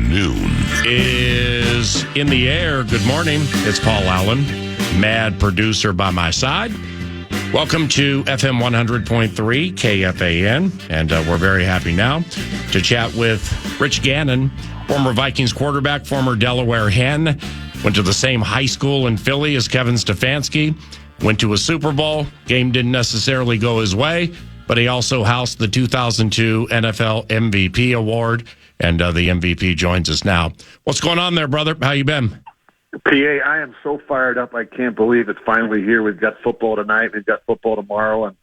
Noon is in the air. Good morning. It's Paul Allen, mad producer by my side. Welcome to FM 100.3 KFAN, and we're very happy now to chat with Rich Gannon, former Vikings quarterback, former Delaware Hen, went to the same high school in Philly as Kevin Stefanski, went to a Super Bowl. Game didn't necessarily go his way, but he also housed the 2002 NFL MVP award, and the MVP joins us now. What's going on there, brother? How you been? PA, I am so fired up. I can't believe it's finally here. We've got football tonight. We've got football tomorrow, and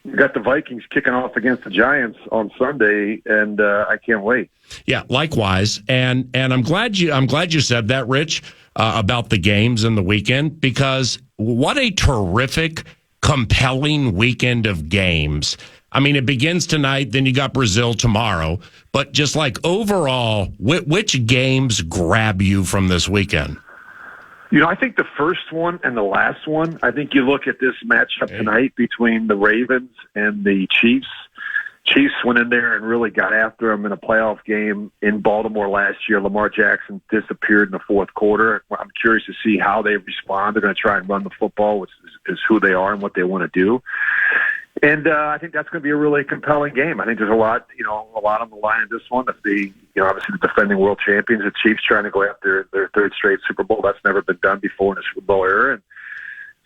we've got the Vikings kicking off against the Giants on Sunday, and I can't wait. Yeah, likewise. And I'm glad you said that, Rich, about the games and the weekend, because what a terrific, compelling weekend of games. I mean, it begins tonight, then you got Brazil tomorrow. But just like overall, which games grab you from this weekend? You know, I think the first one and the last one, I think you look at this matchup tonight between the Ravens and the Chiefs. Chiefs went in there and really got after them in a playoff game in Baltimore last year. Lamar Jackson disappeared in the fourth quarter. I'm curious to see how they respond. They're going to try and run the football, which is who they are and what they want to do. And I think that's going to be a really compelling game. I think there's a lot on the line in this one. Obviously the defending world champions, the Chiefs trying to go after their third straight Super Bowl. That's never been done before in a Super Bowl era. And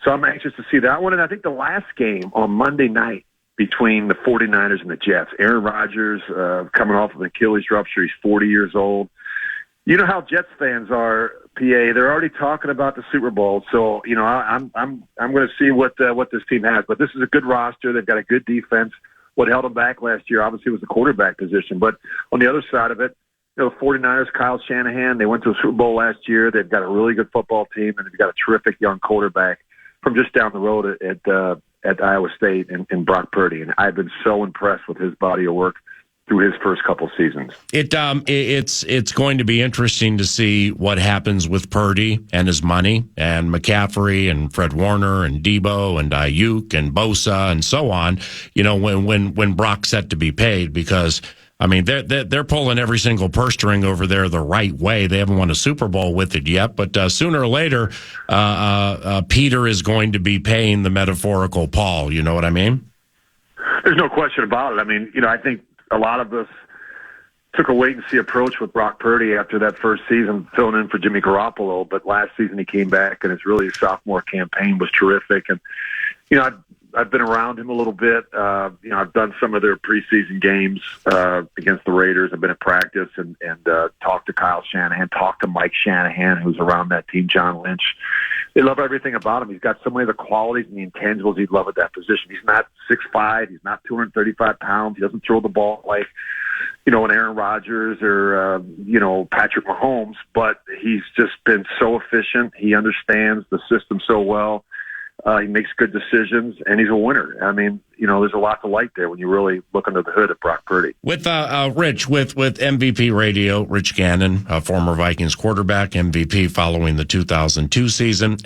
so I'm anxious to see that one. And I think the last game on Monday night between the 49ers and the Jets, Aaron Rodgers coming off of an Achilles rupture. He's 40 years old. You know how Jets fans are, PA. They're already talking about the Super Bowl, so I'm going to see what this team has. But this is a good roster. They've got a good defense. What held them back last year, obviously, was the quarterback position. But on the other side of it, the 49ers, Kyle Shanahan, they went to a Super Bowl last year. They've got a really good football team, and they've got a terrific young quarterback from just down the road at Iowa State in Brock Purdy. And I've been so impressed with his body of work through his first couple seasons. It's going to be interesting to see what happens with Purdy and his money, and McCaffrey and Fred Warner and Debo and Ayuk and Bosa and so on. When Brock's set to be paid, because I mean they're pulling every single purse string over there the right way. They haven't won a Super Bowl with it yet, but sooner or later, Peter is going to be paying the metaphorical Paul. You know what I mean? There's no question about it. I mean, I think a lot of us took a wait-and-see approach with Brock Purdy after that first season, filling in for Jimmy Garoppolo. But last season he came back, and his sophomore campaign was terrific. And, I've been around him a little bit. I've done some of their preseason games against the Raiders. I've been at practice and talked to Kyle Shanahan, talked to Mike Shanahan, who's around that team, John Lynch. They love everything about him. He's got so many of the qualities and the intangibles you'd love at that position. He's not 6'5". He's not 235 pounds. He doesn't throw the ball like, an Aaron Rodgers or, Patrick Mahomes, but he's just been so efficient. He understands the system so well. He makes good decisions, and he's a winner. I mean, there's a lot to like there when you really look under the hood at Brock Purdy. With Rich, with MVP Radio, Rich Gannon, a former Vikings quarterback, MVP following the 2002 season.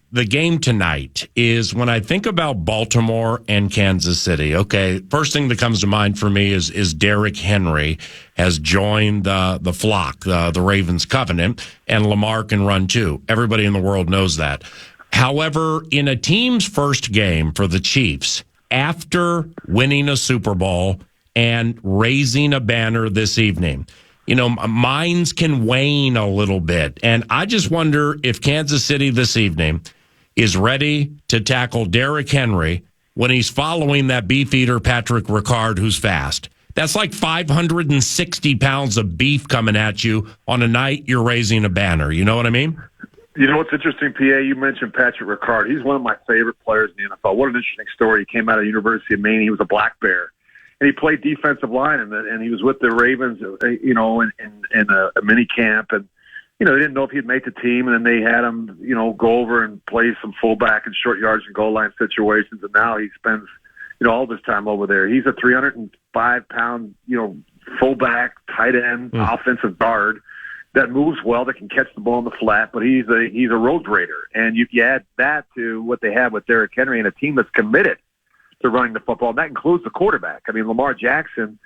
The game tonight is, when I think about Baltimore and Kansas City, okay, first thing that comes to mind for me is Derrick Henry has joined the flock, the Ravens covenant, and Lamar can run too. Everybody in the world knows that. However, in a team's first game for the Chiefs, after winning a Super Bowl and raising a banner this evening, minds can wane a little bit. And I just wonder if Kansas City this evening is ready to tackle Derrick Henry when he's following that beefeater Patrick Ricard, who's fast. That's like 560 pounds of beef coming at you on a night you're raising a banner. You know what I mean? You know what's interesting, PA? You mentioned Patrick Ricard. He's one of my favorite players in the NFL. What an interesting story. He came out of the University of Maine. He was a black bear. And he played defensive line, and he was with the Ravens, in a mini camp. And, they didn't know if he'd make the team. And then they had him, go over and play some fullback and short yards and goal line situations. And now he spends, all of his time over there. He's a 305-pound, fullback, tight end, offensive guard that moves well, that can catch the ball in the flat, but he's a road grader. And you add that to what they have with Derrick Henry and a team that's committed to running the football, and that includes the quarterback. I mean, Lamar Jackson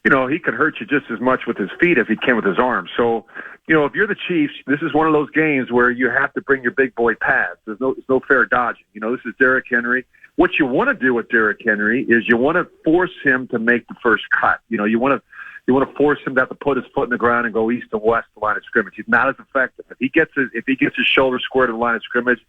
he can hurt you just as much with his feet as he can with his arms. So, if you're the Chiefs, this is one of those games where you have to bring your big boy pads. There's no fair dodging. This is Derrick Henry. What you want to do with Derrick Henry is you want to force him to make the first cut. You want to force him to have to put his foot in the ground and go east to west to line of scrimmage. He's not as effective. If he gets his shoulder squared in the line of scrimmage,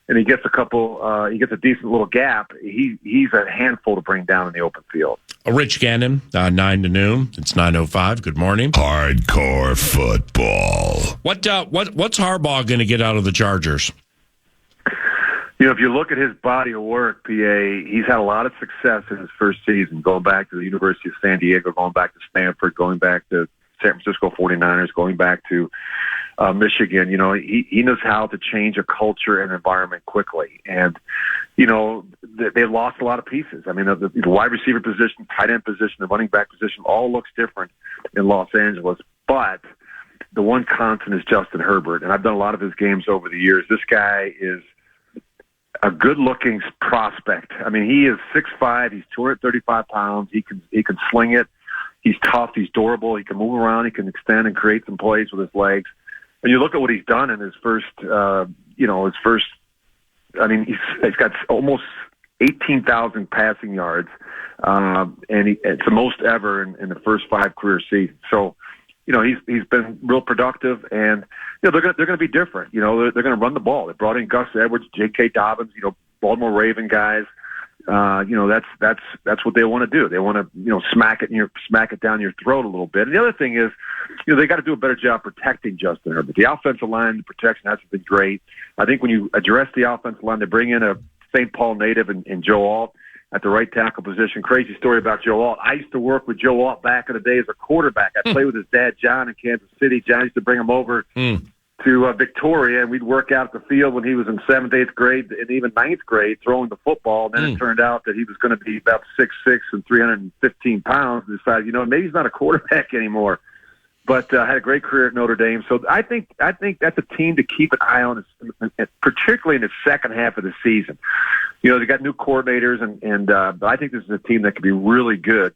and he gets a decent little gap, he's a handful to bring down in the open field. Rich Gannon, 9 to noon. It's 9:05. Good morning. Hardcore football. What's Harbaugh going to get out of the Chargers? If you look at his body of work, PA, he's had a lot of success in his first season, going back to the University of San Diego, going back to Stanford, going back to San Francisco 49ers, going back to Michigan. He knows how to change a culture and environment quickly. And, they lost a lot of pieces. I mean, the wide receiver position, tight end position, the running back position all looks different in Los Angeles. But the one constant is Justin Herbert. And I've done a lot of his games over the years. This guy is a good-looking prospect. I mean, he is 6'5". He's 235 pounds. He can sling it. He's tough. He's durable. He can move around. He can extend and create some plays with his legs. And you look at what he's done in his first. I mean, he's got almost 18,000 passing yards, and it's the most ever in the first 5 career seasons. So, he's been real productive, and they're going to be different. They're going to run the ball. They brought in Gus Edwards, J.K. Dobbins, Baltimore Raven guys. That's what they want to do. They want to smack it down your throat a little bit. And the other thing is, they got to do a better job protecting Justin Herbert. The offensive line protection hasn't been great. I think when you address the offensive line, they bring in a St. Paul native and Joe Alt at the right tackle position. Crazy story about Joe Alt. I used to work with Joe Alt back in the day as a quarterback. I played with his dad, John, in Kansas City. John used to bring him over to Victoria, and we'd work out the field when he was in 7th, 8th grade, and even 9th grade, throwing the football. And then it turned out that he was going to be about 6'6" and 315 pounds. And decided, maybe he's not a quarterback anymore. But had a great career at Notre Dame. So I think that's a team to keep an eye on, particularly in the second half of the season. They got new coordinators, and I think this is a team that could be really good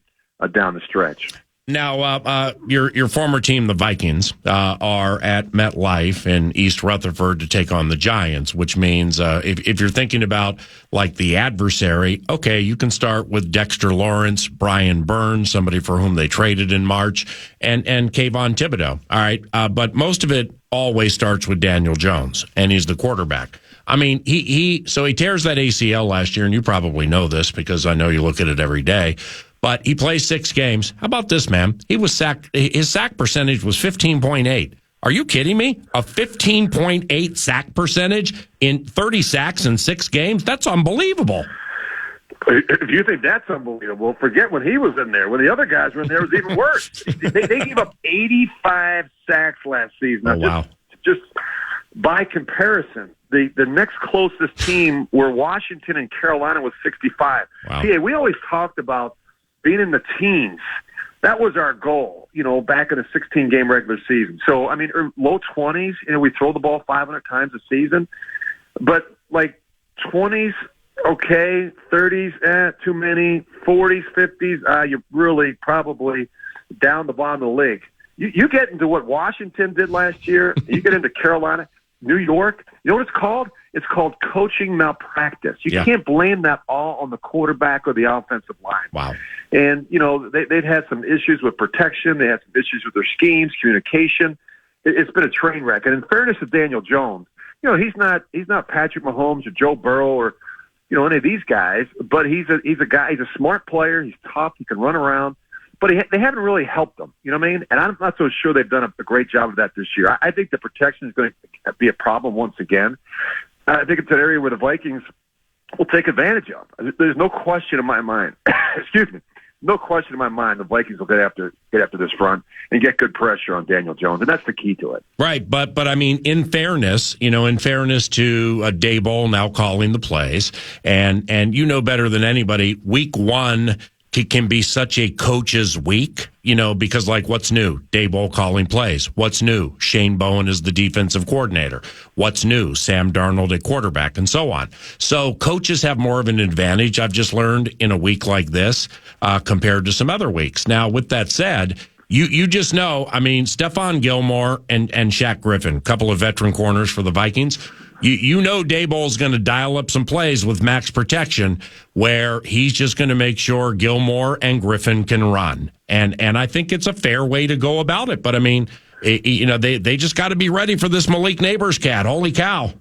down the stretch. Now, your former team, the Vikings, are at MetLife in East Rutherford to take on the Giants, which means if you're thinking about like the adversary, okay, you can start with Dexter Lawrence, Brian Burns, somebody for whom they traded in March, and Kayvon Thibodeau. All right, but most of it always starts with Daniel Jones, and he's the quarterback. I mean, he tears that ACL last year, and you probably know this because I know you look at it every day. But he plays 6 games. How about this, man? He was sacked. His sack percentage was 15.8. Are you kidding me? A 15.8 sack percentage in 30 sacks in 6 games? That's unbelievable. If you think that's unbelievable, forget when he was in there. When the other guys were in there, it was even worse. They gave up 85 sacks last season. Oh, wow. Just by comparison, the next closest team were Washington and Carolina with 65. Wow. PA, we always talked about being in the teens. That was our goal, back in a 16-game regular season. So, I mean, low 20s, we throw the ball 500 times a season. But, 20s, okay, 30s, too many, 40s, 50s, you're really probably down the bottom of the league. You get into what Washington did last year, you get into Carolina, New York, you know what it's called? It's called coaching malpractice. You can't blame that all on the quarterback or the offensive line. Wow. And, they've had some issues with protection. They had some issues with their schemes, communication. It's been a train wreck. And in fairness to Daniel Jones, he's not Patrick Mahomes or Joe Burrow or, any of these guys, but he's a guy, he's a smart player. He's tough. He can run around. But they haven't really helped him, you know what I mean? And I'm not so sure they've done a great job of that this year. I think the protection is going to be a problem once again. I think it's an area where the Vikings will take advantage of. There's no question in my mind. Excuse me. No question in my mind the Vikings will get after this front and get good pressure on Daniel Jones, and that's the key to it. Right, but I mean, in fairness to Daboll now calling the plays, and you know better than anybody, week 1 can be such a coach's week, because what's new? Daboll calling plays. What's new? Shane Bowen is the defensive coordinator. What's new? Sam Darnold at quarterback, and so on. So coaches have more of an advantage, I've just learned, in a week like this compared to some other weeks. Now, with that said, you just know, Stephon Gilmore and Shaq Griffin, a couple of veteran corners for the Vikings. You know Daboll's going to dial up some plays with max protection where he's just going to make sure Gilmore and Griffin can run. And I think it's a fair way to go about it. But, they just got to be ready for this Malik Neighbors cat. Holy cow.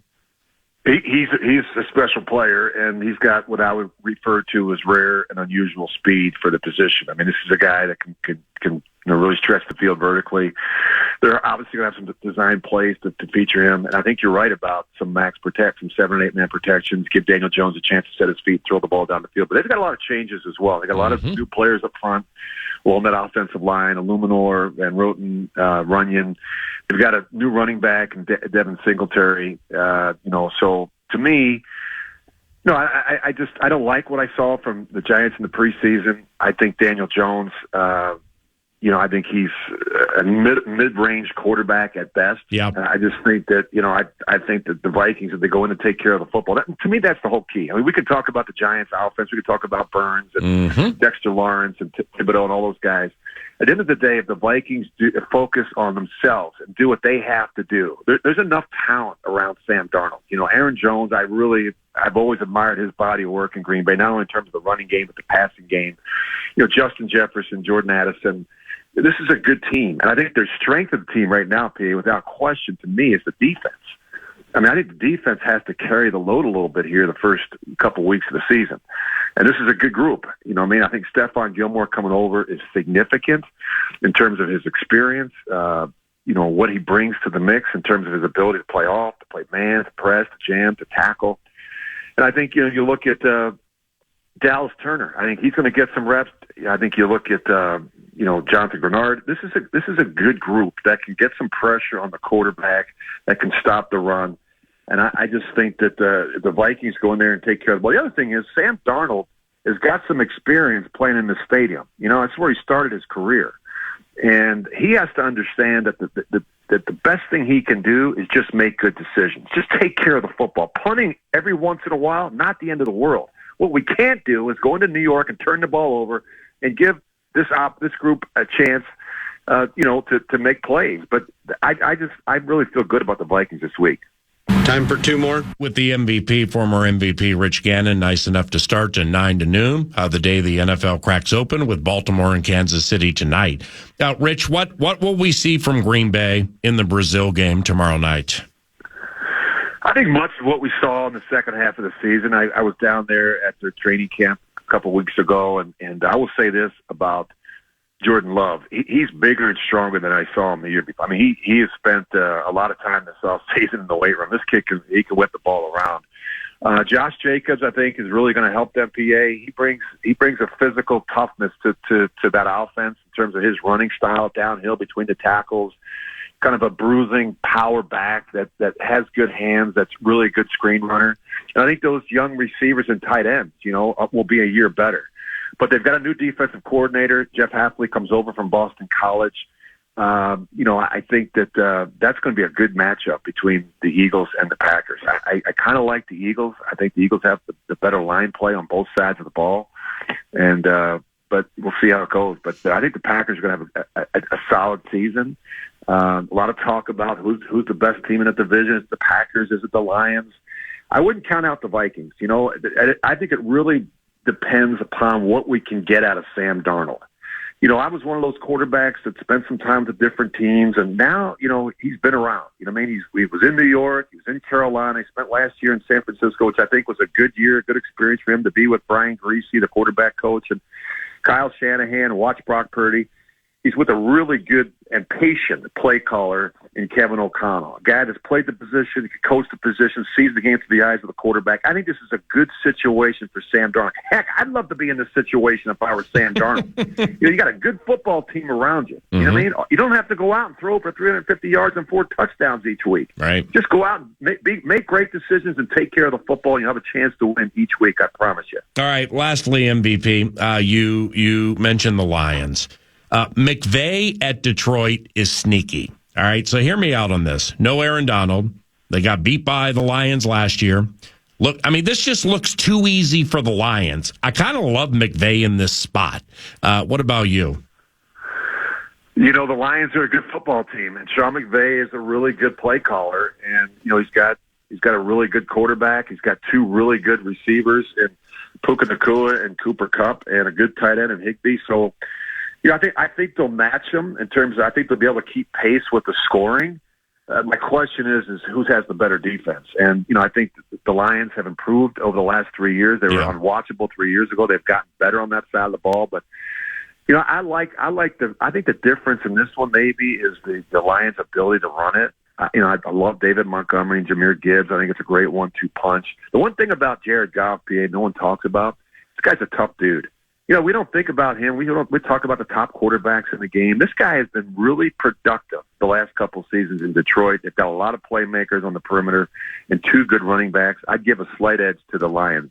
He's a special player, and he's got what I would refer to as rare and unusual speed for the position. This is a guy that can really stretch the field vertically. They're obviously going to have some design plays to feature him, and I think you're right about some max protect, some 7 and 8 man protections, give Daniel Jones a chance to set his feet, throw the ball down the field. But they've got a lot of changes as well. They got a lot of new players up front, on that offensive line, Illuminor, Van Roten, Runyon. They've got a new running back, Devin Singletary. So to me, I don't like what I saw from the Giants in the preseason. I think Daniel Jones, I think he's a mid-range quarterback at best. Yeah. I just think that, I think that the Vikings, if they go in to take care of the football, to me, that's the whole key. We could talk about the Giants' offense. We could talk about Burns and Dexter Lawrence and Thibodeau and all those guys. At the end of the day, if the Vikings focus on themselves and do what they have to do, there's enough talent around Sam Darnold. Aaron Jones, I've always admired his body of work in Green Bay, not only in terms of the running game, but the passing game. Justin Jefferson, Jordan Addison. This is a good team. And I think their strength of the team right now, PA, without question, to me, is the defense. I think the defense has to carry the load a little bit here the first couple weeks of the season. And this is a good group. I think Stephon Gilmore coming over is significant in terms of his experience, what he brings to the mix in terms of his ability to play off, to play man, to press, to jam, to tackle. And I think, you look at Dallas Turner. I think he's going to get some reps. I think you look at, Jonathan Grenard. This is a good group that can get some pressure on the quarterback, that can stop the run. And I just think that the Vikings go in there and take care of it. Well, the other thing is Sam Darnold has got some experience playing in the stadium. That's where he started his career. And he has to understand that the best thing he can do is just make good decisions. Just take care of the football. Punting every once in a while, not the end of the world. What we can't do is go into New York and turn the ball over and give this group a chance, to make plays. But I really feel good about the Vikings this week. Time for two more. With the former MVP Rich Gannon, nice enough to start at 9 to noon, the day the NFL cracks open with Baltimore and Kansas City tonight. Now, Rich, what will we see from Green Bay in the Brazil game tomorrow night? I think much of what we saw in the second half of the season. I was down there at their training camp a couple weeks ago, and I will say this about Jordan Love. He's bigger and stronger than I saw him the year before. He has spent a lot of time this offseason in the weight room. This kid can whip the ball around. Josh Jacobs, I think, is really going to help them. PA. He brings a physical toughness to that offense in terms of his running style downhill between the tackles. Kind of a bruising power back that has good hands. That's really a good screen runner. And I think those young receivers and tight ends, will be a year better. But they've got a new defensive coordinator. Jeff Hafley comes over from Boston College. I think that that's going to be a good matchup between the Eagles and the Packers. I kind of like the Eagles. I think the Eagles have the better line play on both sides of the ball. And but we'll see how it goes. But I think the Packers are going to have a solid season. A lot of talk about who's the best team in the division. Is it the Packers? Is it the Lions? I wouldn't count out the Vikings. I think it really depends upon what we can get out of Sam Darnold. I was one of those quarterbacks that spent some time with different teams, and now, he's been around. He was in New York, he was in Carolina, he spent last year in San Francisco, which I think was a good year, a good experience for him to be with Brian Griese, the quarterback coach, and Kyle Shanahan, and watch Brock Purdy. he's with a really good and patient play caller in Kevin O'Connell, a guy that's played the position, can coach the position, sees the game through the eyes of the quarterback. I think this is a good situation for Sam Darnold. Heck, I'd love to be in this situation if I were Sam Darnold. You got a good football team around you. You know what I mean? You don't have to go out and throw for 350 yards and 4 touchdowns each week. Right. Just go out and make great decisions and take care of the football, and you have a chance to win each week, I promise you. All right, lastly, MVP, you mentioned the Lions. McVay at Detroit is sneaky. All right, so hear me out on this. No Aaron Donald. They got beat by the Lions last year. Look, I mean, this just looks too easy for the Lions. I kind of love McVay in this spot. What about you? You know, the Lions are a good football team, and Sean McVay is a really good play caller, and, you know, he's got a really good quarterback. He's got 2 really good receivers in Puka Nacua and Cooper Kupp, and a good tight end in Higbee. So, you know, I think they'll match them in terms of, I think they'll be able to keep pace with the scoring. My question is who has the better defense? And, you know, I think the Lions have improved over the last 3 years. They were unwatchable 3 years ago. They've gotten better on that side of the ball. But, you know, I think the difference in this one maybe is the Lions' ability to run it. You know, I love David Montgomery and Jahmyr Gibbs. I think it's a great 1-2 punch. The one thing about Jared Goff, PA, no one talks about, this guy's a tough dude. You know, we don't think about him. We talk about the top quarterbacks in the game. This guy has been really productive the last couple seasons in Detroit. They've got a lot of playmakers on the perimeter and 2 good running backs. I'd give a slight edge to the Lions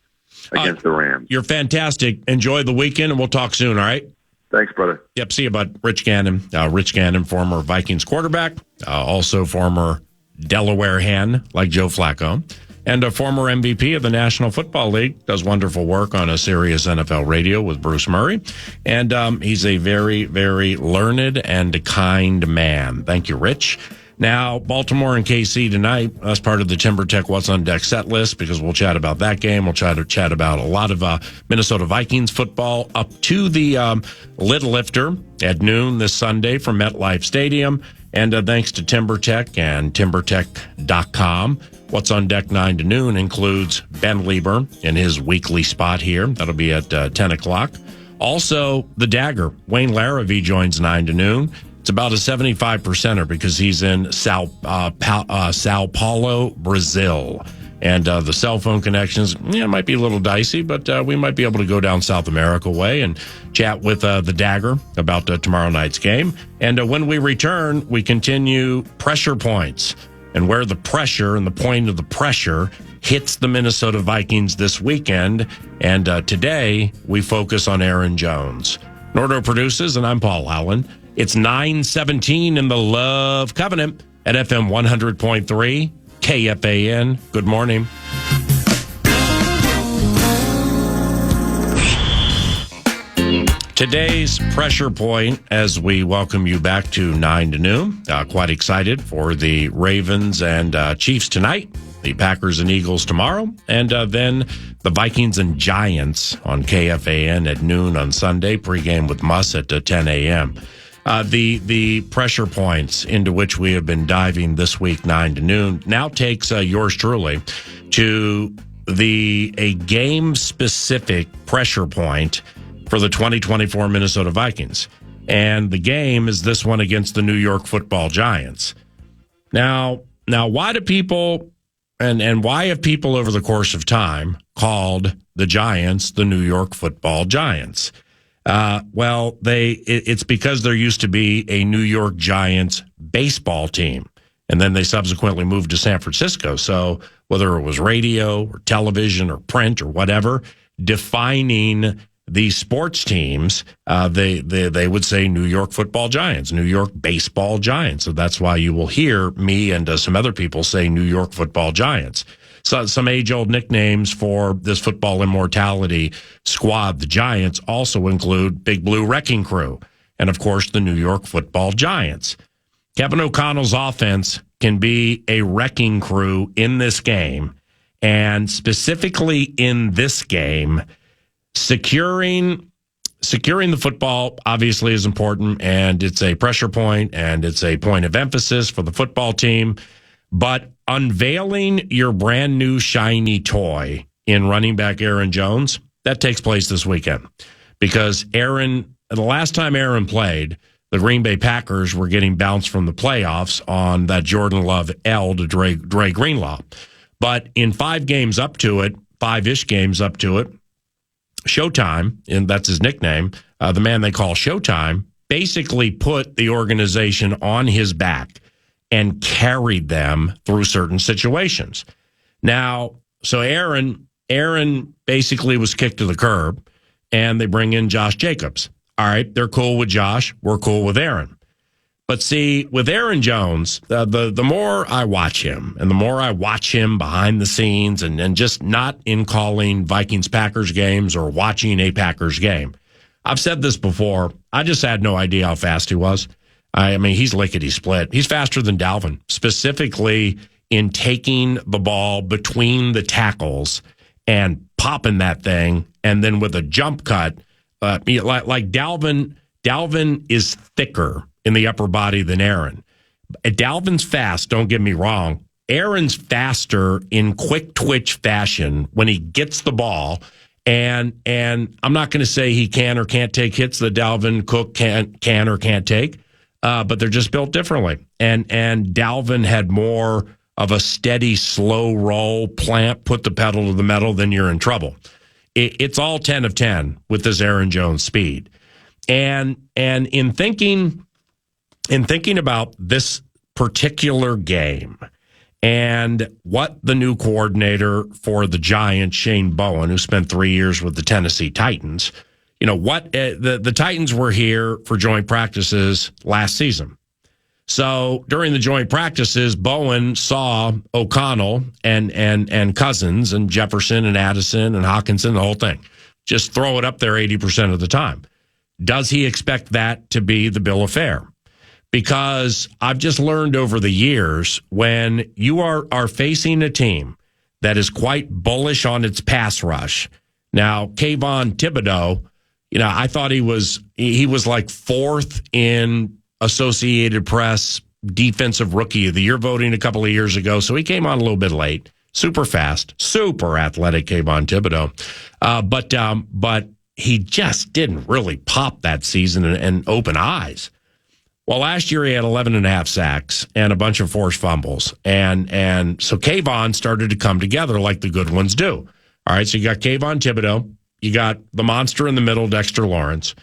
against the Rams. You're fantastic. Enjoy the weekend, and we'll talk soon, all right? Thanks, brother. Yep, see you, bud. Rich Gannon. Rich Gannon, former Vikings quarterback, also former Delaware hen like Joe Flacco, and a former MVP of the National Football League. Does wonderful work on a Sirius NFL radio with Bruce Murray. And he's a very, very learned and kind man. Thank you, Rich. Now, Baltimore and KC tonight, as part of the Timber Tech What's on Deck set list, because we'll chat about that game. We'll try to chat about a lot of Minnesota Vikings football up to the Lid Lifter at noon this Sunday from MetLife Stadium. And thanks to Timber Tech and timbertech.com. What's on Deck 9 to noon includes Ben Lieber in his weekly spot here. That'll be at 10 o'clock. Also, the Dagger, Wayne Larrivee, joins 9 to noon. It's about a 75%er because he's in Sao Paulo, Brazil. And the cell phone connections, might be a little dicey, but we might be able to go down South America way and chat with the Dagger about tomorrow night's game. And when we return, we continue pressure points and where the pressure and the point of the pressure hits the Minnesota Vikings this weekend. And today, we focus on Aaron Jones. Nordo produces, and I'm Paul Allen. It's 9:17 in the Love Covenant at FM 100.3 KFAN. Good morning. Today's pressure point as we welcome you back to 9 to noon. Quite excited for the Ravens and Chiefs tonight, the Packers and Eagles tomorrow, and then the Vikings and Giants on KFAN at noon on Sunday, pregame with Muss at 10 a.m. The pressure points into which we have been diving this week, 9 to noon, now takes yours truly to a game-specific pressure point for the 2024 Minnesota Vikings. And the game is this one against the New York Football Giants. Now why do people, and why have people over the course of time called the Giants the New York Football Giants? It's because there used to be a New York Giants baseball team, and then they subsequently moved to San Francisco. So whether it was radio or television or print or whatever, defining the sports teams, they would say New York Football Giants, New York Baseball Giants. So that's why you will hear me and some other people say New York Football Giants. So some age-old nicknames for this football immortality squad, the Giants, also include Big Blue Wrecking Crew and, of course, the New York Football Giants. Kevin O'Connell's offense can be a wrecking crew in this game, and specifically in this game, securing the football obviously is important, and it's a pressure point, and it's a point of emphasis for the football team. But unveiling your brand new shiny toy in running back Aaron Jones, that takes place this weekend. Because the last time Aaron played the Green Bay Packers were getting bounced from the playoffs on that Jordan Love L to Dre Greenlaw. But in 5 games up to it, 5-ish games up to it, Showtime, and that's his nickname, the man they call Showtime, basically put the organization on his back and carried them through certain situations. Now, so Aaron basically was kicked to the curb, and they bring in Josh Jacobs. All right, they're cool with Josh. We're cool with Aaron. But see, with Aaron Jones, the more I watch him, and the more I watch him behind the scenes and just not in calling Vikings-Packers games or watching a Packers game, I've said this before, I just had no idea how fast he was. I mean, he's lickety-split. He's faster than Dalvin, specifically in taking the ball between the tackles and popping that thing, and then with a jump cut, like Dalvin is thicker in the upper body than Aaron. Dalvin's fast, don't get me wrong. Aaron's faster in quick twitch fashion when he gets the ball. And I'm not going to say he can or can't take hits that Dalvin Cook can or can't take, but they're just built differently. And Dalvin had more of a steady, slow roll, plant, put the pedal to the metal, then you're in trouble. It's all 10 of 10 with this Aaron Jones speed. And in thinking about this particular game and what the new coordinator for the Giants, Shane Bowen, who spent 3 years with the Tennessee Titans, what the Titans were here for joint practices last season. So during the joint practices, Bowen saw O'Connell and Cousins and Jefferson and Addison and Hawkinson, the whole thing. Just throw it up there 80% of the time. Does he expect that to be the bill of fare? Because I've just learned over the years, when you are facing a team that is quite bullish on its pass rush. Now, KFAN Thibodeau, I thought he was like 4th in Associated Press Defensive Rookie of the Year voting a couple of years ago, so he came on a little bit late. Super fast, super athletic KFAN Thibodeau. But he just didn't really pop that season and open eyes. Well, last year he had 11.5 sacks and a bunch of forced fumbles. And so KFAN started to come together like the good ones do. All right, so you got KFAN Thibodeau. You got the monster in the middle, Dexter Lawrence.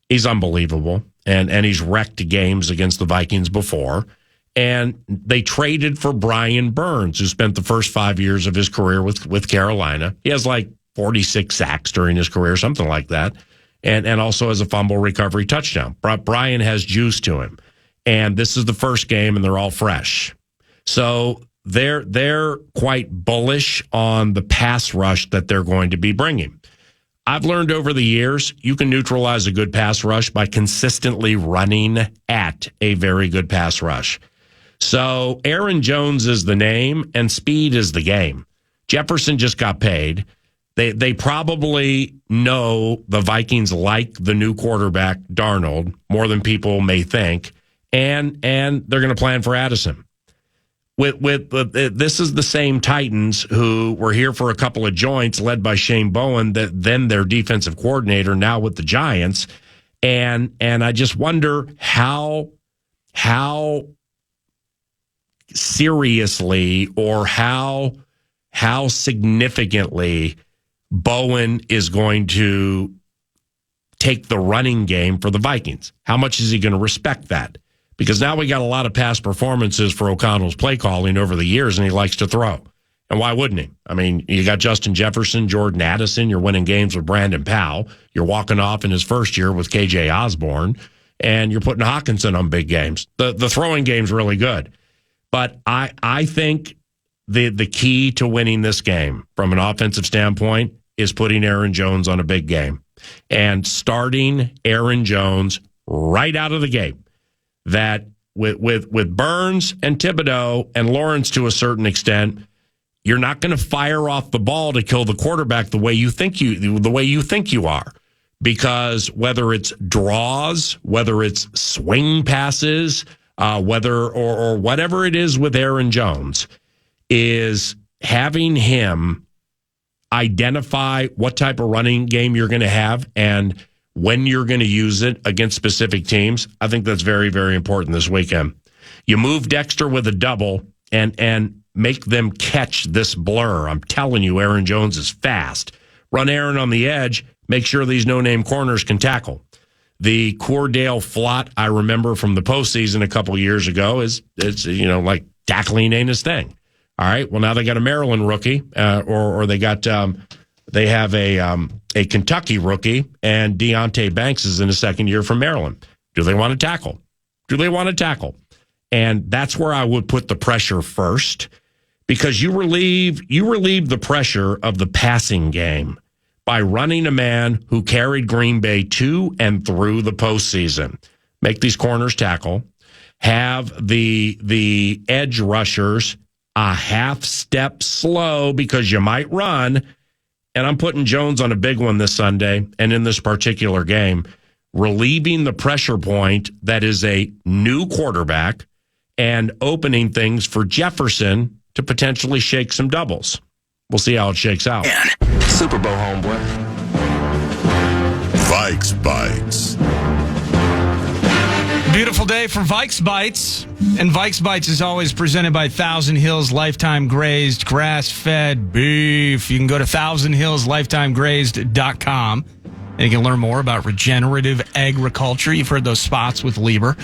He's unbelievable. And he's wrecked games against the Vikings before. And they traded for Brian Burns, who spent the first 5 years of his career with Carolina. He has like 46 sacks during his career, something like that. And also has a fumble recovery touchdown. Brian has juice to him. And this is the first game, and they're all fresh. So they're quite bullish on the pass rush that they're going to be bringing. I've learned over the years, you can neutralize a good pass rush by consistently running at a very good pass rush. So Aaron Jones is the name, and speed is the game. Jefferson just got paid. They probably know the Vikings like the new quarterback, Darnold, more than people may think, and they're going to plan for Addison. This is the same Titans who were here for a couple of joints, led by Shane Bowen, then their defensive coordinator, now with the Giants, and I just wonder how seriously or how significantly Bowen is going to take the running game for the Vikings. How much is he going to respect that? Because now we got a lot of past performances for O'Connell's play calling over the years, and he likes to throw. And why wouldn't he? I mean, you got Justin Jefferson, Jordan Addison. You're winning games with Brandon Powell. You're walking off in his first year with KJ Osborne, and you're putting Hawkinson on big games. The throwing game's really good. But I think the key to winning this game from an offensive standpoint is putting Aaron Jones on a big game and starting Aaron Jones right out of the gate. That with Burns and Thibodeau and Lawrence to a certain extent, you're not going to fire off the ball to kill the quarterback the way you think you are, because whether it's draws, whether it's swing passes, whether or whatever it is with Aaron Jones, is having him identify what type of running game you're going to have and when you're going to use it against specific teams, I think that's very, very important this weekend. You move Dexter with a double and make them catch this blur. I'm telling you, Aaron Jones is fast. Run Aaron on the edge. Make sure these no-name corners can tackle. The Cordale Flott I remember from the postseason a couple years ago is like tackling ain't his thing. All right. Well, now they got a Maryland rookie, or they have a Kentucky rookie, and Deonte Banks is in his second year from Maryland. Do they want to tackle? And that's where I would put the pressure first, because you relieve the pressure of the passing game by running a man who carried Green Bay to and through the postseason. Make these corners tackle. Have the edge rushers a half step slow because you might run. And I'm putting Jones on a big one this Sunday and in this particular game, relieving the pressure point that is a new quarterback and opening things for Jefferson to potentially shake some doubles. We'll see how it shakes out. Super Bowl, homeboy. Vikes Bites. Beautiful day for Vikes Bites. And Vikes Bites is always presented by Thousand Hills Lifetime Grazed Grass-Fed Beef. You can go to thousandhillslifetimegrazed.com and you can learn more about regenerative agriculture. You've heard those spots with Lieber.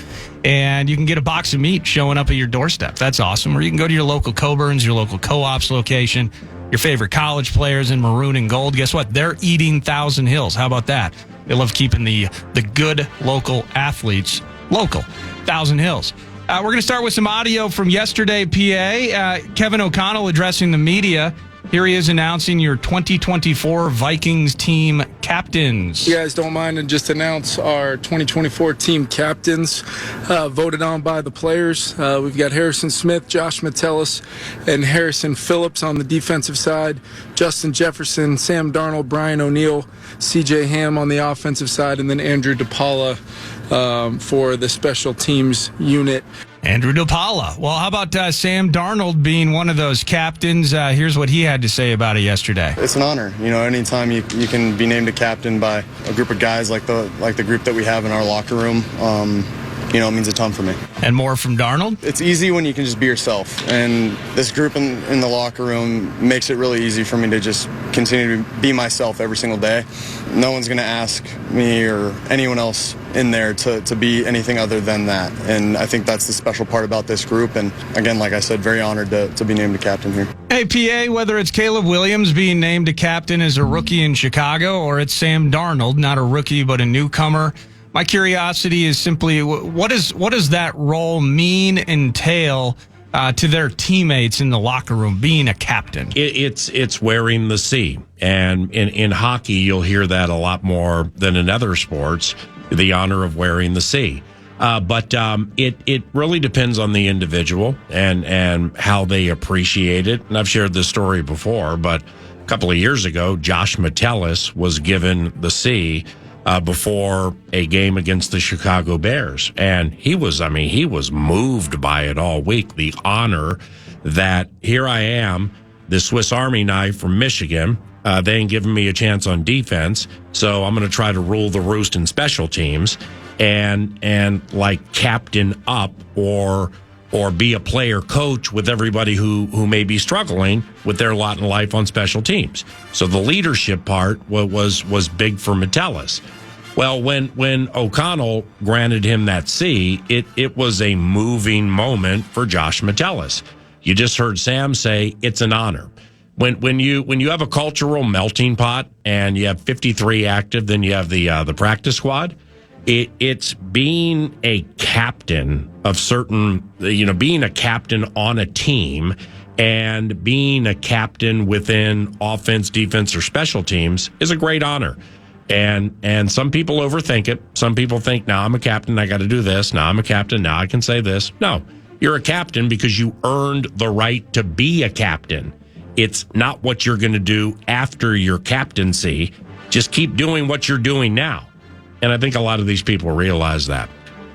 And you can get a box of meat showing up at your doorstep. That's awesome. Or you can go to your local Coburn's, your local Co-op's location. Your favorite college players in maroon and gold. Guess what? They're eating Thousand Hills. How about that? They love keeping the good local athletes local. Thousand Hills. We're going to start with some audio from yesterday, PA. Kevin O'Connell addressing the media. Here he is announcing your 2024 Vikings team captains. You guys don't mind to just announce our 2024 team captains voted on by the players. We've got Harrison Smith, Josh Metellus, and Harrison Phillips on the defensive side. Justin Jefferson, Sam Darnold, Brian O'Neill, C.J. Ham on the offensive side, and then Andrew DePaula for the special teams unit. Andrew DePaula. Well, how about Sam Darnold being one of those captains? Here's what he had to say about it yesterday. It's an honor. Anytime you can be named a captain by a group of guys like the group that we have in our locker room, it means a ton for me. And more from Darnold? It's easy when you can just be yourself. And this group in the locker room makes it really easy for me to just continue to be myself every single day. No one's going to ask me or anyone else in there to be anything other than that. And I think that's the special part about this group. And again, like I said, very honored to be named a captain here. Hey, PA, whether it's Caleb Williams being named a captain as a rookie in Chicago or it's Sam Darnold, not a rookie but a newcomer, my curiosity is simply, what does that role entail to their teammates in the locker room, being a captain? It's wearing the C. And in hockey, you'll hear that a lot more than in other sports, the honor of wearing the C. But it really depends on the individual and how they appreciate it. And I've shared this story before, but a couple of years ago, Josh Metellus was given the C before a game against the Chicago Bears. And he was moved by it all week. The honor that here I am, the Swiss Army knife from Michigan. They ain't giving me a chance on defense. So I'm going to try to rule the roost in special teams and like captain up or be a player coach with everybody who may be struggling with their lot in life on special teams. So the leadership part was big for Metellus. Well, when O'Connell granted him that C, it was a moving moment for Josh Metellus. You just heard Sam say it's an honor. When you have a cultural melting pot and you have 53 active, then you have the practice squad. It's being a captain of certain, being a captain on a team and being a captain within offense, defense, or special teams is a great honor. And some people overthink it. Some people think, now I'm a captain, I got to do this. Now I'm a captain, now I can say this. No, you're a captain because you earned the right to be a captain. It's not what you're going to do after your captaincy. Just keep doing what you're doing now. And I think a lot of these people realize that.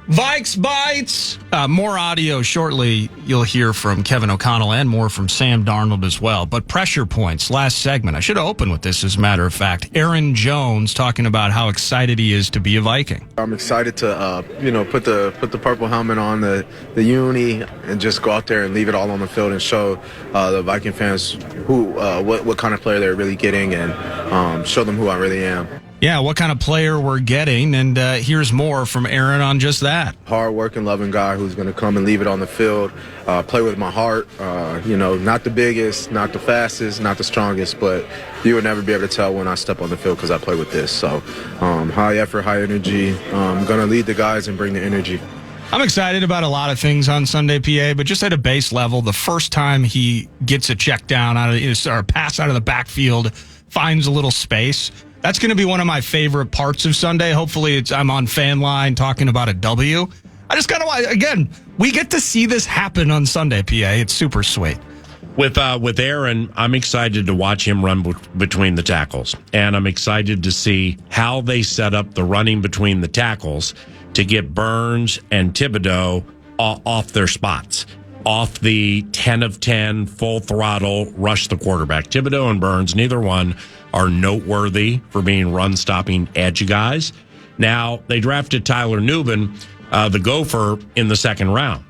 Vikes Bites. More audio shortly. You'll hear from Kevin O'Connell and more from Sam Darnold as well. But pressure points, last segment. I should have opened with this, as a matter of fact. Aaron Jones talking about how excited he is to be a Viking. I'm excited to, put the purple helmet on, the uni, and just go out there and leave it all on the field and show the Viking fans what kind of player they're really getting, and show them who I really am. Yeah, what kind of player we're getting, and here's more from Aaron on just that. Hard-working, loving guy who's going to come and leave it on the field, play with my heart. Not the biggest, not the fastest, not the strongest, but you would never be able to tell when I step on the field because I play with this. So high effort, high energy. I'm going to lead the guys and bring the energy. I'm excited about a lot of things on Sunday, PA, but just at a base level, the first time he gets a check down or a pass out of the backfield, finds a little space, that's going to be one of my favorite parts of Sunday. Hopefully I'm on Fan Line talking about a W. I just kind of, again, we get to see this happen on Sunday, PA. It's super sweet. With Aaron, I'm excited to watch him run between the tackles. And I'm excited to see how they set up the running between the tackles to get Burns and Thibodeau off their spots, off the 10 of 10, full throttle, rush the quarterback. Thibodeau and Burns, neither one are noteworthy for being run-stopping edge guys. Now, they drafted Tyler Nubin, the Gopher, in the second round.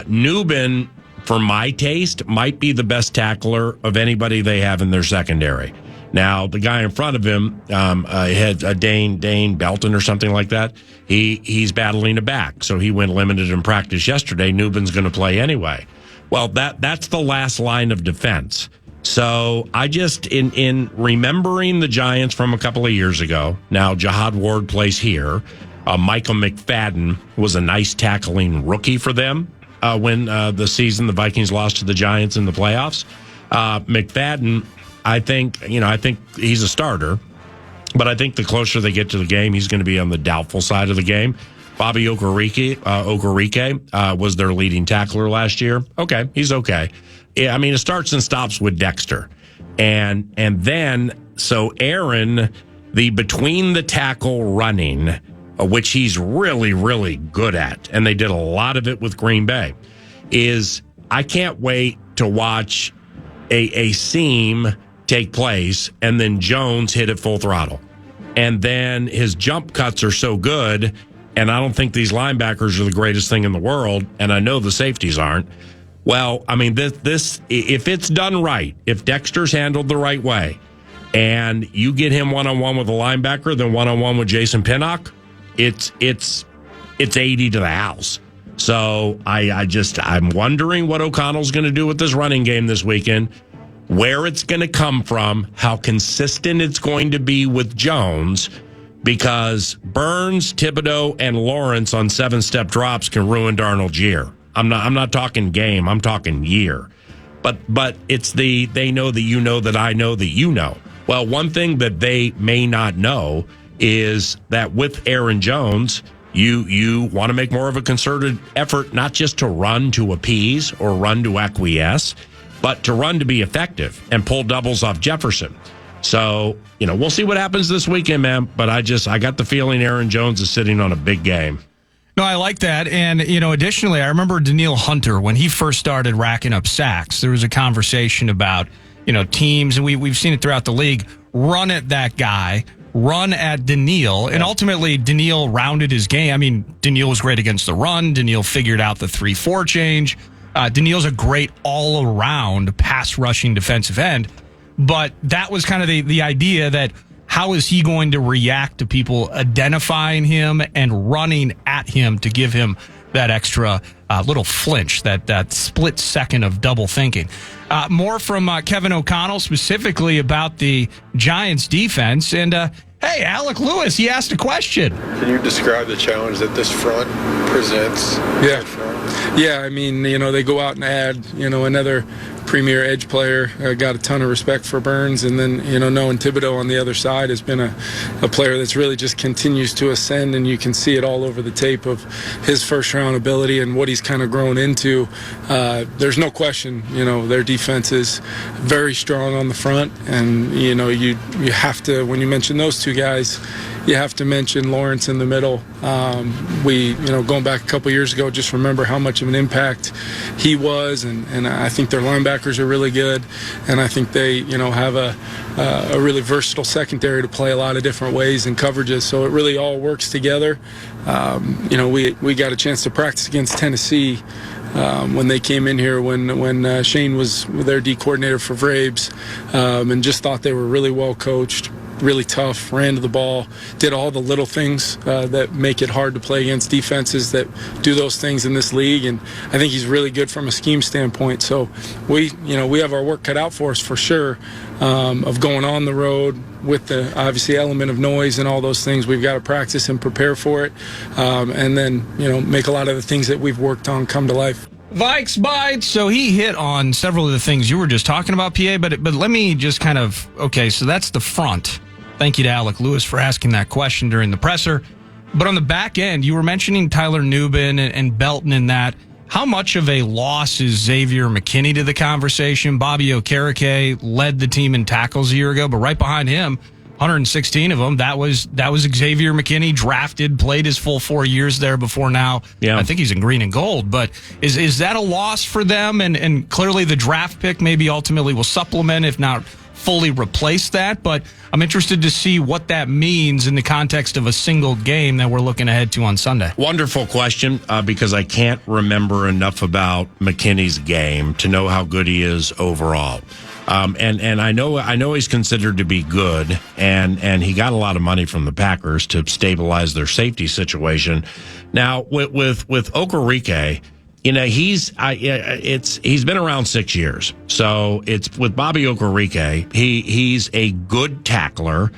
Nubin, for my taste, might be the best tackler of anybody they have in their secondary. Now, the guy in front of him had a Dane Belton or something like that. He's battling a back, so he went limited in practice yesterday. Nubin's going to play anyway. Well, that's the last line of defense. So I just, in remembering the Giants from a couple of years ago, now Jihad Ward plays here. Michael McFadden was a nice tackling rookie for them when the season the Vikings lost to the Giants in the playoffs. McFadden, I think he's a starter, but I think the closer they get to the game, he's going to be on the doubtful side of the game. Bobby Okereke was their leading tackler last year. Okay, he's okay. I mean, it starts and stops with Dexter. And then, so Aaron, the between the tackle running, which he's really, really good at, and they did a lot of it with Green Bay, is I can't wait to watch a seam take place and then Jones hit it full throttle. And then his jump cuts are so good, and I don't think these linebackers are the greatest thing in the world, and I know the safeties aren't. Well, I mean, this if it's done right, if Dexter's handled the right way, and you get him one-on-one with a linebacker, then one-on-one with Jason Pinnock, it's 80 to the house. So I'm wondering what O'Connell's going to do with this running game this weekend, where it's going to come from, how consistent it's going to be with Jones, because Burns, Thibodeau, and Lawrence on 7-step drops can ruin Darnold's year. I'm not talking game. I'm talking year. But it's they know that you know that I know that you know. Well, one thing that they may not know is that with Aaron Jones, you want to make more of a concerted effort, not just to run to appease or run to acquiesce, but to run to be effective and pull doubles off Jefferson. So, we'll see what happens this weekend, man. But I got the feeling Aaron Jones is sitting on a big game. No, I like that. And, additionally, I remember Daniil Hunter, when he first started racking up sacks, there was a conversation about, teams, and we've seen it throughout the league, run at that guy, run at Daniil, and ultimately Daniil rounded his game. I mean, Daniil was great against the run. Daniil figured out the 3-4 change. Daniil's a great all-around pass-rushing defensive end, but that was kind of the idea that how is he going to react to people identifying him and running at him to give him that extra little flinch, that split second of double thinking. More from Kevin O'Connell specifically about the Giants defense. And, hey, Alec Lewis, he asked a question. Can you describe the challenge that this front presents? Yeah, I mean, they go out and add, another premier edge player. Got a ton of respect for Burns, and then knowing Thibodeau on the other side has been a player that's really just continues to ascend, and you can see it all over the tape of his first round ability and what he's kind of grown into. There's no question, their defense is very strong on the front, and you have to, when you mention those two guys, you have to mention Lawrence in the middle. Going back a couple years ago, just remember how much of an impact he was, and I think their linebackers are really good, and I think they, have a really versatile secondary to play a lot of different ways and coverages. So it really all works together. We got a chance to practice against Tennessee when they came in here, when Shane was their D coordinator for Vrabes, and just thought they were really well coached, really tough, ran to the ball, did all the little things that make it hard to play against defenses that do those things in this league. And I think he's really good from a scheme standpoint. So we have our work cut out for us for sure, of going on the road with the obviously element of noise and all those things. We've got to practice and prepare for it, and then make a lot of the things that we've worked on come to life. Vikes Bites. So he hit on several of the things you were just talking about, PA, but let me just so that's the front. Thank you to Alec Lewis for asking that question during the presser. But on the back end, you were mentioning Tyler Nubin and Belton in that. How much of a loss is Xavier McKinney to the conversation? Bobby Okereke led the team in tackles a year ago, but right behind him, 116 of them, that was Xavier McKinney, drafted, played his full 4 years there before now. Yeah. I think he's in green and gold. But is that a loss for them? And clearly the draft pick maybe ultimately will supplement, if not fully replace that. But I'm interested to see what that means in the context of a single game that we're looking ahead to on Sunday. Wonderful question, because I can't remember enough about McKinney's game to know how good he is overall. And I know he's considered to be good, and he got a lot of money from the Packers to stabilize their safety situation. Now with Okereke, he's been around 6 years. So it's with Bobby Okereke. He's a good tackler.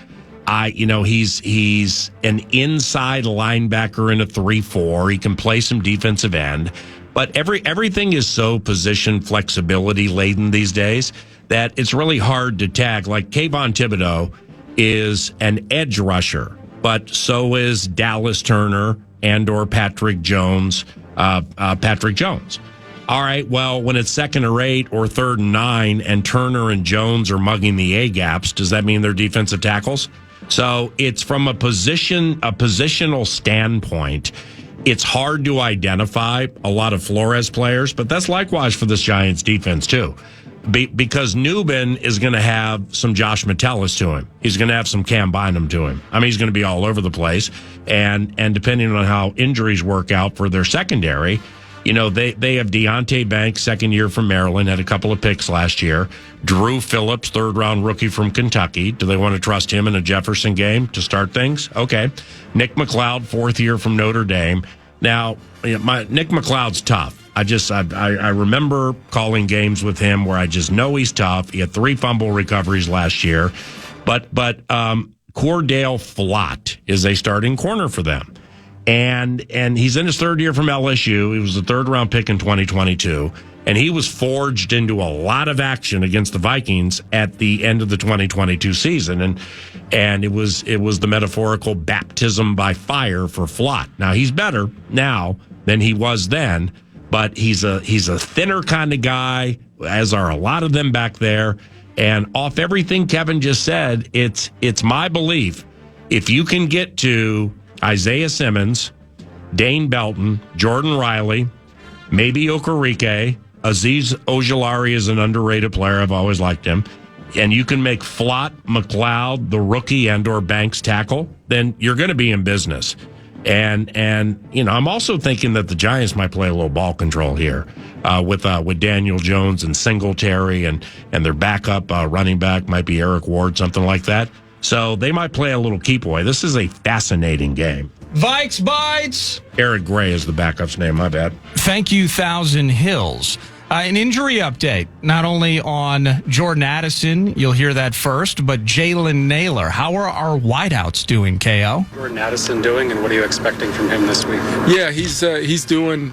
He's an inside linebacker in a 3-4. He can play some defensive end, but everything is so position flexibility laden these days that it's really hard to tag. Like Kayvon Thibodeau is an edge rusher, but so is Dallas Turner and/or Patrick Jones. All right, well, when it's 2nd or 8 or 3rd and 9 and Turner and Jones are mugging the A-gaps, does that mean they're defensive tackles? So it's from a positional standpoint, it's hard to identify a lot of Flores players, but that's likewise for this Giants defense too. Because Nubin is going to have some Josh Metellus to him. He's going to have some Cam Bynum to him. I mean, he's going to be all over the place. And depending on how injuries work out for their secondary, they have Deontay Banks, 2nd year from Maryland, had a couple of picks last year. Drew Phillips, 3rd-round rookie from Kentucky. Do they want to trust him in a Jefferson game to start things? Okay. Nick McLeod, 4th year from Notre Dame. Now, Nick McLeod's tough. I remember calling games with him where I just know he's tough. He had 3 fumble recoveries last year, but Cordale Flott is a starting corner for them, and he's in his 3rd year from LSU. He was a 3rd-round pick in 2022, and he was forged into a lot of action against the Vikings at the end of the 2022 season, and it was the metaphorical baptism by fire for Flott. Now he's better now than he was then. But he's a thinner kind of guy, as are a lot of them back there. And off everything Kevin just said, it's my belief, if you can get to Isaiah Simmons, Dane Belton, Jordan Riley, maybe Okereke, Azeez Ojulari is an underrated player. I've always liked him. And you can make Flott, McLeod, the rookie, and/or Banks tackle, then you're going to be in business. And I'm also thinking that the Giants might play a little ball control here with Daniel Jones and Singletary, and their backup running back might be Eric Ward, something like that. So they might play a little keep away. This is a fascinating game. Vikes Bites. Eric Gray is the backup's name. My bad. Thank you, Thousand Hills. An injury update, not only on Jordan Addison, you'll hear that first, but Jalen Naylor. How are our wideouts doing, KO? Jordan Addison doing, and what are you expecting from him this week? Yeah, he's doing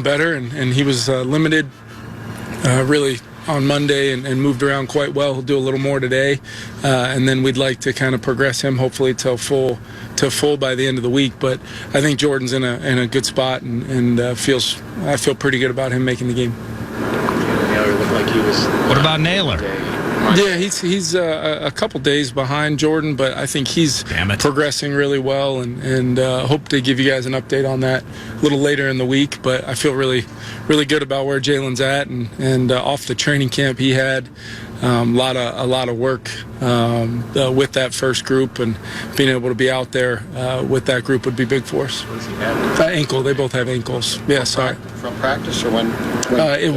better, and he was limited really on Monday and moved around quite well. He'll do a little more today, and then we'd like to kind of progress him hopefully to full by the end of the week. But I think Jordan's in a good spot, and I feel pretty good about him making the game. Naylor looked like he was. What about Naylor? Yeah, he's a couple days behind Jordan, but I think he's progressing really well, and hope to give you guys an update on that a little later in the week. But I feel really, really good about where Jalen's at, and off the training camp he had. A lot of work with that first group, and being able to be out there with that group would be big for us. What does he have? Ankle. They both have ankles. Yeah, sorry. From practice or when? It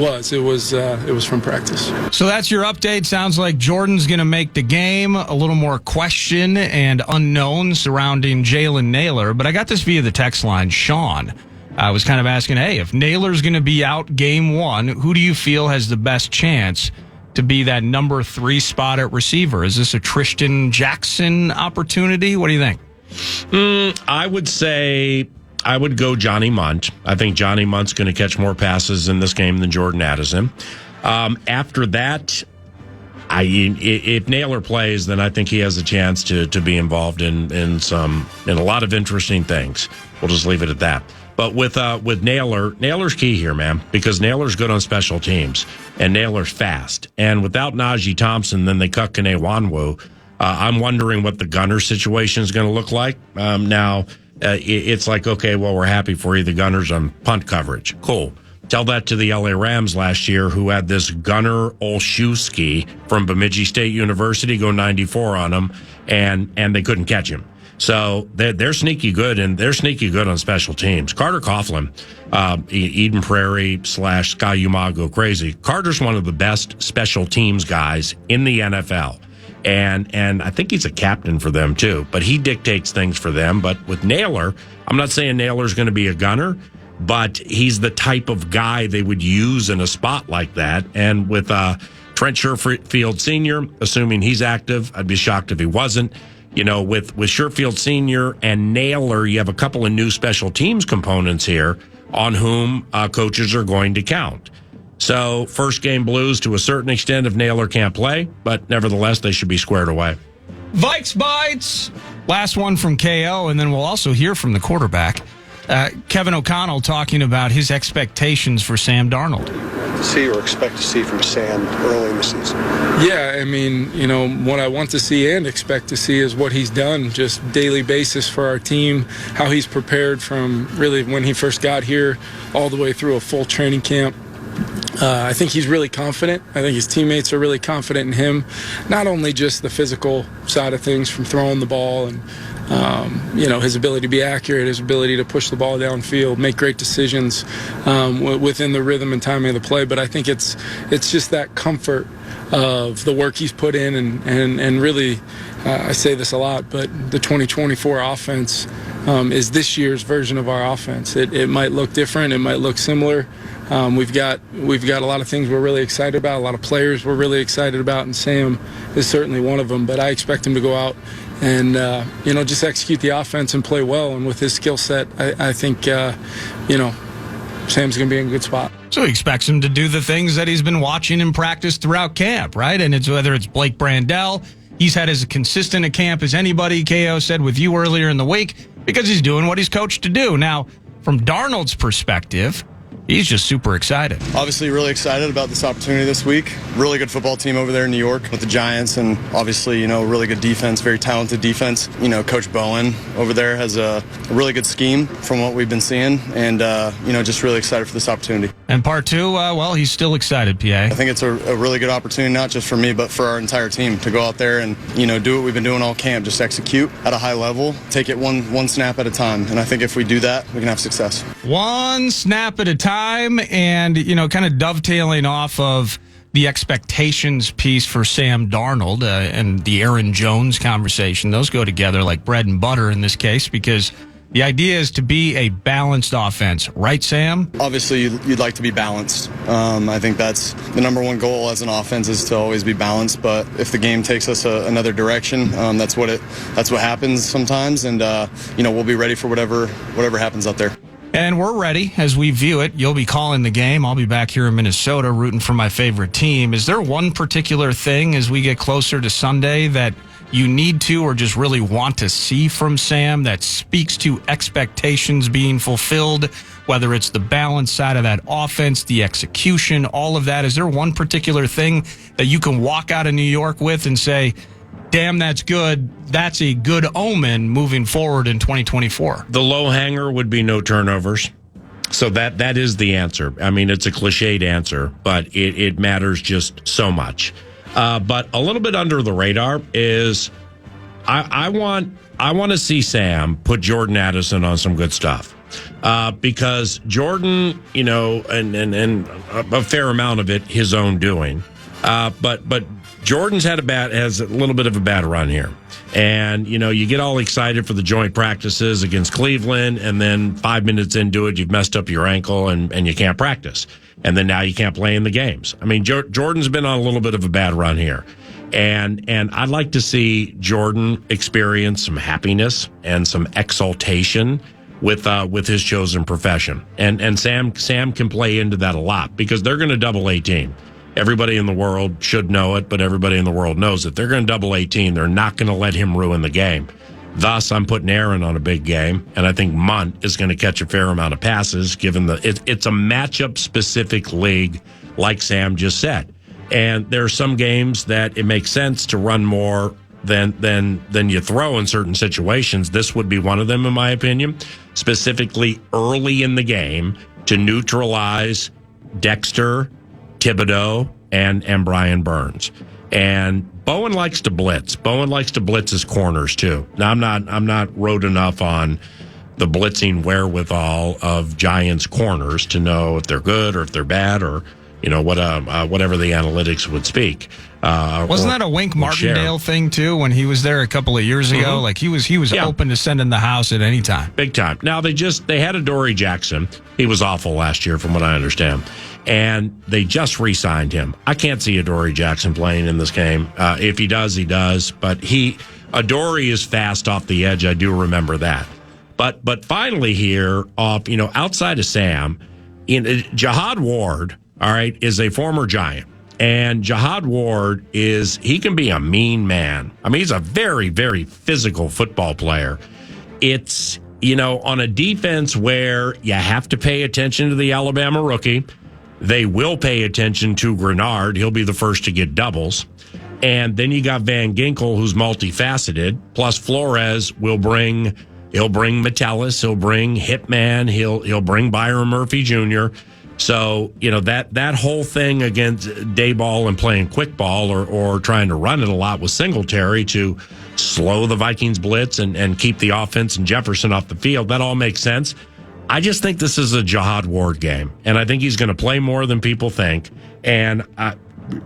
was from practice. So that's your update. Sounds like Jordan's going to make the game. A little more question and unknown surrounding Jalen Nailor. But I got this via the text line. Sean was kind of asking, hey, if Nailor's going to be out game one, who do you feel has the best chance to be that number 3 spot at receiver? Is this a Tristan Jackson opportunity? What do you think? I would say I would go Johnny Munt. I think Johnny Munt's going to catch more passes in this game than Jordan Addison. After that, if Nailor plays, then I think he has a chance to be involved in a lot of interesting things. We'll just leave it at that. But with Nailor's key here, man, because Nailor's good on special teams, and Nailor's fast. And without Najee Thompson, then they cut Kene Nwanwu. I'm wondering what the gunner situation is going to look like. Now, it's like, okay, well, we're happy for you, the Gunners, on punt coverage. Cool. Tell that to the LA Rams last year, who had this Gunner Olszewski from Bemidji State University go 94 on them, and they couldn't catch him. So they're sneaky good, and they're sneaky good on special teams. Carter Coughlin, Eden Prairie / Sky Umago crazy. Carter's one of the best special teams guys in the NFL. And I think he's a captain for them too, but he dictates things for them. But with Nailor, I'm not saying Nailor's going to be a gunner, but he's the type of guy they would use in a spot like that. And with Trent Sherfield Sr., assuming he's active, I'd be shocked if he wasn't. You know, with Sherfield Sr. and Nailor, you have a couple of new special teams components here on whom coaches are going to count. So first game blues to a certain extent if Nailor can't play, but nevertheless, they should be squared away. Vikes Bites. Last one from KO, and then we'll also hear from the quarterback. Kevin O'Connell talking about his expectations for Sam Darnold. See or expect to see from Sam early in the season? Yeah, I mean, you know, what I want to see and expect to see is what he's done just daily basis for our team, how he's prepared from really when he first got here all the way through a full training camp. I think he's really confident. I think his teammates are really confident in him, not only just the physical side of things from throwing the ball and you know, his ability to be accurate, his ability to push the ball downfield, make great decisions within the rhythm and timing of the play. But I think it's just that comfort of the work he's put in, and really, I say this a lot, but the 2024 offense is this year's version of our offense. It might look different, it might look similar. We've got a lot of things we're really excited about, a lot of players we're really excited about, and Sam is certainly one of them. But I expect him to go out and you know, just execute the offense and play well. And with his skill set, I think you know, Sam's going to be in a good spot. So he expects him to do the things that he's been watching in practice throughout camp, right? And it's whether it's Blake Brandel, he's had as consistent a camp as anybody, KO said with you earlier in the week, because he's doing what he's coached to do. Now, from Darnold's perspective, he's just super excited. Obviously really excited about this opportunity this week. Really good football team over there in New York with the Giants, and obviously, you know, really good defense, very talented defense. You know, Coach Bowen over there has a really good scheme from what we've been seeing, and, you know, just really excited for this opportunity. And part two, well, he's still excited, PA. I think it's a really good opportunity, not just for me, but for our entire team to go out there and, you know, do what we've been doing all camp, just execute at a high level, take it one snap at a time. And I think if we do that, we can have success. One snap at a time, and, you know, kind of dovetailing off of the expectations piece for Sam Darnold and the Aaron Jones conversation. Those go together like bread and butter in this case, because the idea is to be a balanced offense, right, Sam? Obviously, you'd like to be balanced. I think that's the number one goal as an offense, is to always be balanced. But if the game takes us another direction, that's what happens sometimes. And you know, we'll be ready for whatever happens out there. And we're ready as we view it. You'll be calling the game. I'll be back here in Minnesota rooting for my favorite team. Is there one particular thing as we get closer to Sunday that you need to or just really want to see from Sam that speaks to expectations being fulfilled whether it's the balance side of that offense, the execution, all of that. Is there one particular thing that you can walk out of New York with and say, damn, that's good. That's a good omen moving forward in 2024? The low hanger would be no turnovers. So that is the answer. I mean, it's a cliched answer, but it matters just so much. But a little bit under the radar is I want to see Sam put Jordan Addison on some good stuff. Because Jordan, and a fair amount of it his own doing. But Jordan's has a little bit of a bad run here. And, you get all excited for the joint practices against Cleveland, and then 5 minutes into it, you've messed up your ankle and you can't practice. And then now you can't play in the games. I mean, Jordan's been on a little bit of a bad run here. And I'd like to see Jordan experience some happiness and some exaltation with his chosen profession. And Sam can play into that a lot because they're going to double 18. Everybody in the world should know it, but everybody in the world knows it. They're going to double 18. They're not going to let him ruin the game. Thus, I'm putting Aaron on a big game, and I think Munt is going to catch a fair amount of passes, given it's a matchup-specific league, like Sam just said. And there are some games that it makes sense to run more than you throw in certain situations. This would be one of them, in my opinion, specifically early in the game to neutralize Dexter, Thibodeau, and Brian Burns. And Bowen likes to blitz. Bowen likes to blitz his corners too. Now I'm not road enough on the blitzing wherewithal of Giants corners to know if they're good or if they're bad or whatever the analytics would speak. Wasn't that a Wink Martindale thing too when he was there a couple of years ago? Like he was open to sending the house at any time. Big time. Now they had Adoree Jackson. He was awful last year from what I understand. And they just re-signed him. I can't see Adoree Jackson playing in this game. If he does, he does. But Adoree is fast off the edge. I do remember that. But finally here, outside of Sam, Jihad Ward, all right, is a former Giant. And Jihad Ward he can be a mean man. I mean, he's a very, very physical football player. It's, on a defense where you have to pay attention to the Alabama rookie. They will pay attention to Grenard. He'll be the first to get doubles. And then you got Van Ginkel, who's multifaceted. Plus Flores will he'll bring Metellus, he'll bring Hitman, he'll bring Byron Murphy Jr. So, that whole thing against Dayball and playing quick ball or trying to run it a lot with Singletary to slow the Vikings blitz and keep the offense and Jefferson off the field, that all makes sense. I just think this is a Jihad Ward game, and I think he's going to play more than people think. And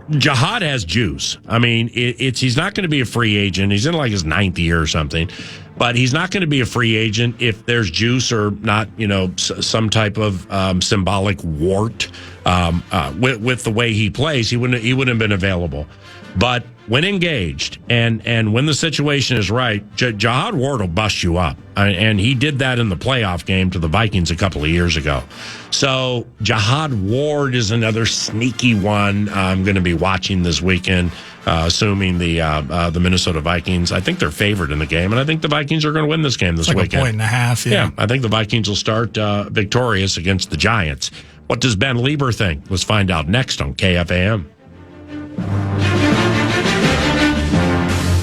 Jihad has juice. I mean, he's not going to be a free agent. He's in like his 9th year or something, but he's not going to be a free agent if there's juice or not, some type of symbolic wart with the way he plays. He wouldn't have been available. But when engaged and when the situation is right, Jihad Ward will bust you up. And he did that in the playoff game to the Vikings a couple of years ago. So Jihad Ward is another sneaky one I'm going to be watching this weekend, assuming the Minnesota Vikings. I think they're favored in the game, and I think the Vikings are going to win this game this weekend. A 1.5, yeah. I think the Vikings will start victorious against the Giants. What does Ben Lieber think? Let's find out next on KFAN.